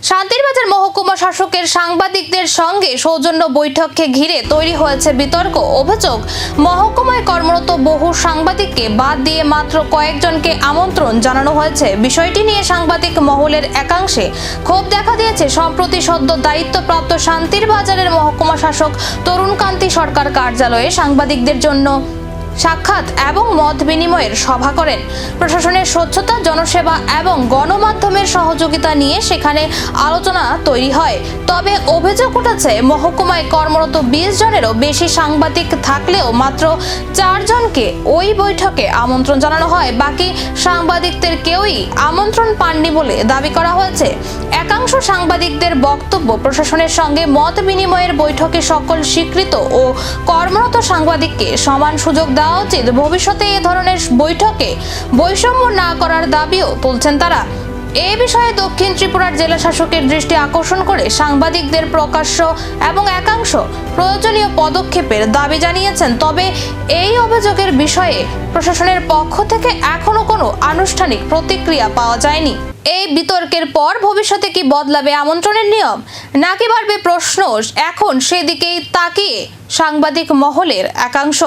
শান্তিরবাজার মহকুমা শাসকের সাংবাদিকদের সঙ্গে সৌজন্য বৈঠককে ঘিরে তৈরি হয়েছে বিতর্ক। অভিযোগ, মহকুমায় কর্মরত বহু সাংবাদিককে বাদ দিয়ে মাত্র কয়েকজনকে আমন্ত্রণ জানানো হয়েছে। বিষয়টি নিয়ে সাংবাদিক মহলের একাংশে ক্ষোভ দেখা দিয়েছে। সম্প্রতি সদ্য দায়িত্বপ্রাপ্ত শান্তিরবাজারের মহকুমা শাসক তরুণকান্তি সরকার কার্যালয়ে সাংবাদিকদের জন্য সাক্ষাৎ এবং মত বিনিময়ের সভা করেন। প্রশাসনের স্বচ্ছতা, জনসেবা এবং গণমাধ্যমের সহযোগিতা নিয়ে সেখানে আলোচনা তৈরি হয়। তবে অভিযোগ উঠেছে, মহকুমায় কর্মরত 20 জনেরও বেশি সাংবাদিক থাকলেও মাত্র 4 জনকে ওই বৈঠকে আমন্ত্রণ জানানো হয়। বাকি সাংবাদিকদের কেউই আমন্ত্রণ পাননি বলে দাবি করা হয়েছে। একাংশ সাংবাদিকদের বক্তব্য, প্রশাসনের সঙ্গে মত বিনিময়ের বৈঠকে সকল স্বীকৃত ও কর্মরত সাংবাদিককে সমান সুযোগ দেওয়া উচিত। ভবিষ্যতে এ ধরনের বৈঠকে বৈষম্য না করার দাবিও তুলছেন তারা। এ বিষয়ে দক্ষিণ ত্রিপুরার জেলা শাসকের দৃষ্টি আকর্ষণ করে সাংবাদিকদের প্রকাশ্য এবং একাংশ প্রয়োজনীয় পদক্ষেপের দাবি জানিয়েছেন। তবে এই অভিযোগের বিষয়ে প্রশাসনের পক্ষ থেকে এখনো কোনো আনুষ্ঠানিক প্রতিক্রিয়া পাওয়া যায়নি। এই বিতর্কের পর ভবিষ্যতে কি বদলাবে আমন্ত্রণের নিয়ম, নাকি বাড়বে প্রশ্ন? এখন সেদিকেই তাকিয়ে সাংবাদিক মহলের একাংশ।